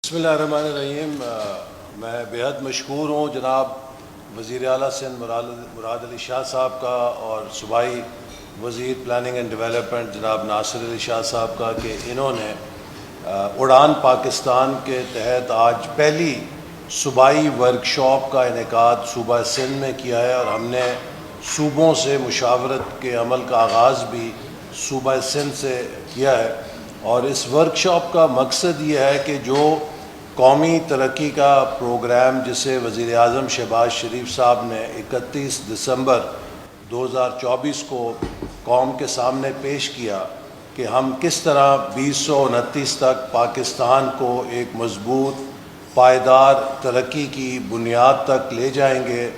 بسم اللہ الرحمن الرحیم۔ میں بےحد مشکور ہوں جناب وزیر اعلیٰ سندھ مراد علی شاہ صاحب کا اور صوبائی وزیر پلاننگ اینڈ ڈیولپمنٹ جناب ناصر علی شاہ صاحب کا کہ انہوں نے اڑان پاکستان کے تحت آج پہلی صوبائی ورکشاپ کا انعقاد صوبہ سندھ میں کیا ہے، اور ہم نے صوبوں سے مشاورت کے عمل کا آغاز بھی صوبہ سندھ سے کیا ہے۔ اور اس ورکشاپ کا مقصد یہ ہے کہ جو قومی ترقی کا پروگرام جسے وزیر اعظم شہباز شریف صاحب نے 31 دسمبر 2024 کو قوم کے سامنے پیش کیا کہ ہم کس طرح 2029 تک پاکستان کو ایک مضبوط پائیدار ترقی کی بنیاد تک لے جائیں گے،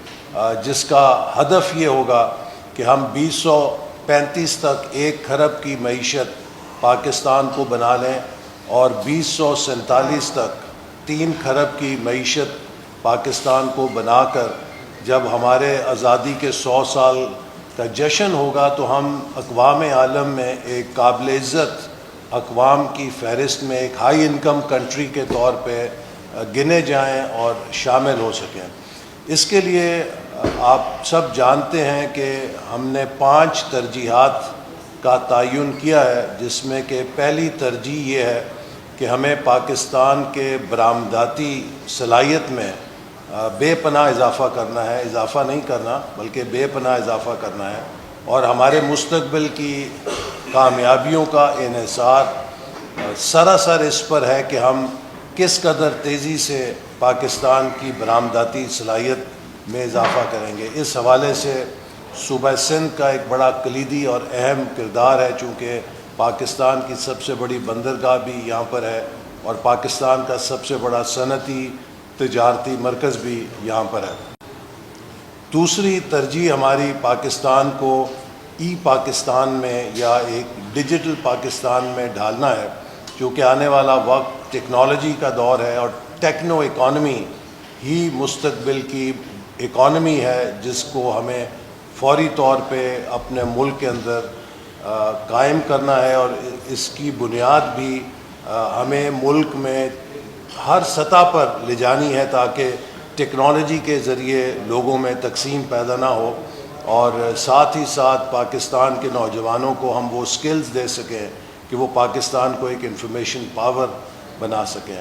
جس کا ہدف یہ ہوگا کہ ہم 2035 تک 1 کھرب کی معیشت پاکستان کو بنا لیں، اور 2047 تک 3 کھرب کی معیشت پاکستان کو بنا کر جب ہمارے آزادی کے 100 سال کا جشن ہوگا تو ہم اقوام عالم میں ایک قابل عزت اقوام کی فہرست میں ایک ہائی انکم کنٹری کے طور پہ گنے جائیں اور شامل ہو سکیں۔ اس کے لیے آپ سب جانتے ہیں کہ ہم نے 5 ترجیحات کا تعین کیا ہے، جس میں کہ پہلی ترجیح یہ ہے کہ ہمیں پاکستان کے برآمداتی صلاحیت میں بے پناہ اضافہ کرنا ہے، اضافہ نہیں کرنا بلکہ بے پناہ اضافہ کرنا ہے، اور ہمارے مستقبل کی کامیابیوں کا انحصار سراسر اس پر ہے کہ ہم کس قدر تیزی سے پاکستان کی برآمداتی صلاحیت میں اضافہ کریں گے۔ اس حوالے سے صوبہ سندھ کا ایک بڑا کلیدی اور اہم کردار ہے، چونکہ پاکستان کی سب سے بڑی بندرگاہ بھی یہاں پر ہے اور پاکستان کا سب سے بڑا صنعتی تجارتی مرکز بھی یہاں پر ہے۔ دوسری ترجیح ہماری پاکستان کو ای پاکستان میں یا ایک ڈیجیٹل پاکستان میں ڈھالنا ہے، کیونکہ آنے والا وقت ٹیکنالوجی کا دور ہے، اور ٹیکنو اکانومی ہی مستقبل کی اکانومی ہے جس کو ہمیں فوری طور پہ اپنے ملک کے اندر قائم کرنا ہے، اور اس کی بنیاد بھی ہمیں ملک میں ہر سطح پر لے جانی ہے تاکہ ٹیکنالوجی کے ذریعے لوگوں میں تقسیم پیدا نہ ہو، اور ساتھ ہی ساتھ پاکستان کے نوجوانوں کو ہم وہ سکلز دے سکیں کہ وہ پاکستان کو ایک انفارمیشن پاور بنا سکیں۔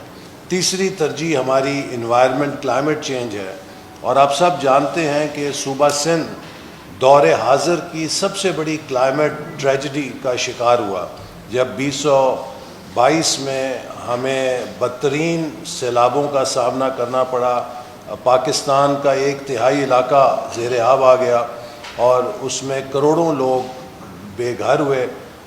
تیسری ترجیح ہماری انوائرمنٹ کلائمیٹ چینج ہے، اور آپ سب جانتے ہیں کہ صوبہ سندھ دور حاضر کی سب سے بڑی کلائمیٹ ٹریجڈی کا شکار ہوا، جب 2022 میں ہمیں بدترین سیلابوں کا سامنا کرنا پڑا۔ پاکستان کا 1/3 علاقہ زیر آب آ گیا، اور اس میں کروڑوں لوگ بے گھر ہوئے،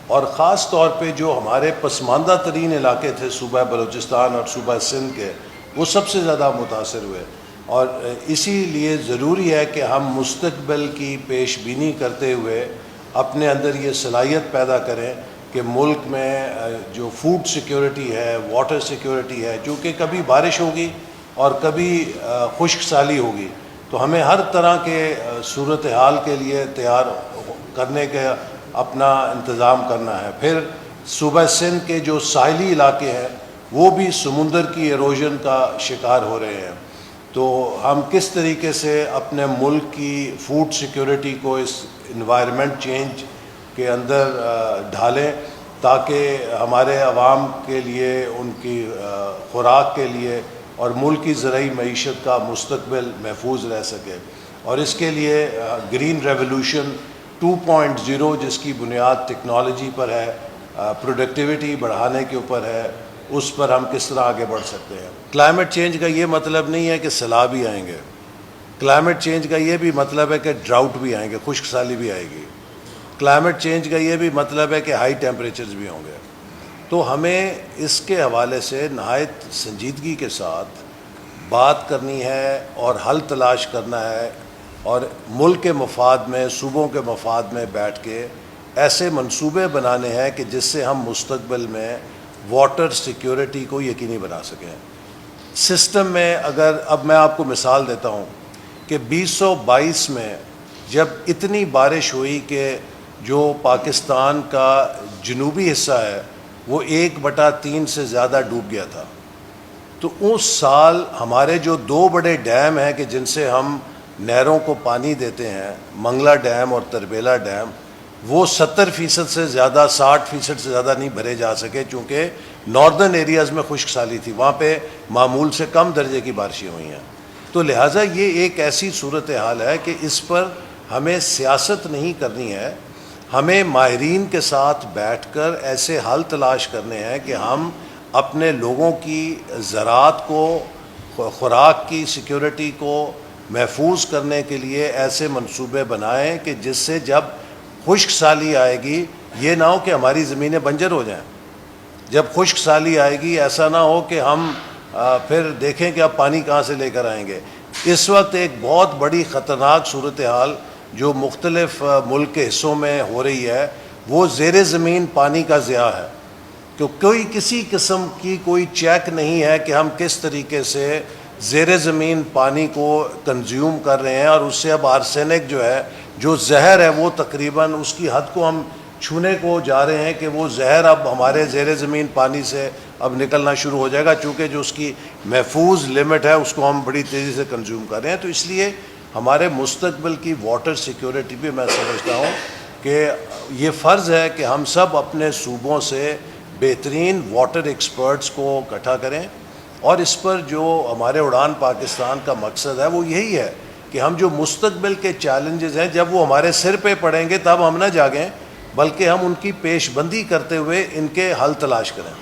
اور خاص طور پہ جو ہمارے پسماندہ ترین علاقے تھے صوبہ بلوچستان اور صوبہ سندھ کے، وہ سب سے زیادہ متاثر ہوئے۔ اور اسی لیے ضروری ہے کہ ہم مستقبل کی پیش بینی کرتے ہوئے اپنے اندر یہ صلاحیت پیدا کریں کہ ملک میں جو فوڈ سیکیورٹی ہے، واٹر سیکیورٹی ہے، چونکہ کبھی بارش ہوگی اور کبھی خشک سالی ہوگی، تو ہمیں ہر طرح کے صورتحال کے لیے تیار کرنے کا اپنا انتظام کرنا ہے۔ پھر صوبہ سندھ کے جو ساحلی علاقے ہیں وہ بھی سمندر کی ایروژن کا شکار ہو رہے ہیں، تو ہم کس طریقے سے اپنے ملک کی فوڈ سیکیورٹی کو اس انوائرمنٹ چینج کے اندر ڈھالیں تاکہ ہمارے عوام کے لیے، ان کی خوراک کے لیے اور ملک کی زرعی معیشت کا مستقبل محفوظ رہ سکے۔ اور اس کے لیے گرین ریولوشن 2.0 جس کی بنیاد ٹیکنالوجی پر ہے، پروڈکٹیوٹی بڑھانے کے اوپر ہے، اس پر ہم کس طرح آگے بڑھ سکتے ہیں۔ کلائمیٹ چینج کا یہ مطلب نہیں ہے کہ سیلاب ہی آئیں گے، کلائمیٹ چینج کا یہ بھی مطلب ہے کہ ڈراؤٹ بھی آئیں گے، خشک سالی بھی آئے گی۔ کلائمیٹ چینج کا یہ بھی مطلب ہے کہ ہائی ٹیمپریچرز بھی ہوں گے۔ تو ہمیں اس کے حوالے سے نہایت سنجیدگی کے ساتھ بات کرنی ہے اور حل تلاش کرنا ہے، اور ملک کے مفاد میں، صوبوں کے مفاد میں بیٹھ کے ایسے منصوبے بنانے ہیں کہ جس سے ہم مستقبل میں واٹر سیکیورٹی کو یقینی بنا سکیں۔ سسٹم میں اگر اب میں آپ کو مثال دیتا ہوں کہ 2022 میں جب اتنی بارش ہوئی کہ جو پاکستان کا جنوبی حصہ ہے وہ 1/3 سے زیادہ ڈوب گیا تھا، تو اس سال ہمارے جو 2 بڑے ڈیم ہیں کہ جن سے ہم نہروں کو پانی دیتے ہیں، منگلا ڈیم اور تربیلا ڈیم، وہ 70% سے زیادہ، 60% سے زیادہ نہیں بھرے جا سکے، چونکہ ناردرن ایریاز میں خشک سالی تھی، وہاں پہ معمول سے کم درجے کی بارشیں ہوئی ہیں. تو لہٰذا یہ ایک ایسی صورتحال ہے کہ اس پر ہمیں سیاست نہیں کرنی ہے، ہمیں ماہرین کے ساتھ بیٹھ کر ایسے حل تلاش کرنے ہیں کہ ہم اپنے لوگوں کی زراعت کو، خوراک کی سیکیورٹی کو محفوظ کرنے کے لیے ایسے منصوبے بنائیں کہ جس سے جب خشک سالی آئے گی یہ نہ ہو کہ ہماری زمینیں بنجر ہو جائیں. جب خشک سالی آئے گی ایسا نہ ہو کہ ہم پھر دیکھیں کہ اب پانی کہاں سے لے کر آئیں گے. اس وقت ایک بہت بڑی خطرناک صورتحال جو مختلف ملک کے حصوں میں ہو رہی ہے وہ زیر زمین پانی کا ضیاع ہے، کہ کوئی کسی قسم کی کوئی چیک نہیں ہے کہ ہم کس طریقے سے زیر زمین پانی کو کنزیوم کر رہے ہیں، اور اس سے اب آرسینک جو ہے، جو زہر ہے، وہ تقریباً اس کی حد کو ہم چھونے کو جا رہے ہیں کہ وہ زہر اب ہمارے زیر زمین پانی سے اب نکلنا شروع ہو جائے گا، چونکہ جو اس کی محفوظ لمٹ ہے اس کو ہم بڑی تیزی سے کنزیوم کر رہے ہیں. تو اس لیے ہمارے مستقبل کی واٹر سیکیورٹی بھی میں سمجھتا ہوں کہ یہ فرض ہے کہ ہم سب اپنے صوبوں سے بہترین واٹر ایکسپرٹس کو اکٹھا کریں، اور اس پر جو ہمارے اڑان پاکستان کا مقصد ہے وہ یہی ہے کہ ہم جو مستقبل کے چیلنجز ہیں جب وہ ہمارے سر پہ پڑیں گے تب ہم نہ جاگیں، بلکہ ہم ان کی پیش بندی کرتے ہوئے ان کے حل تلاش کریں.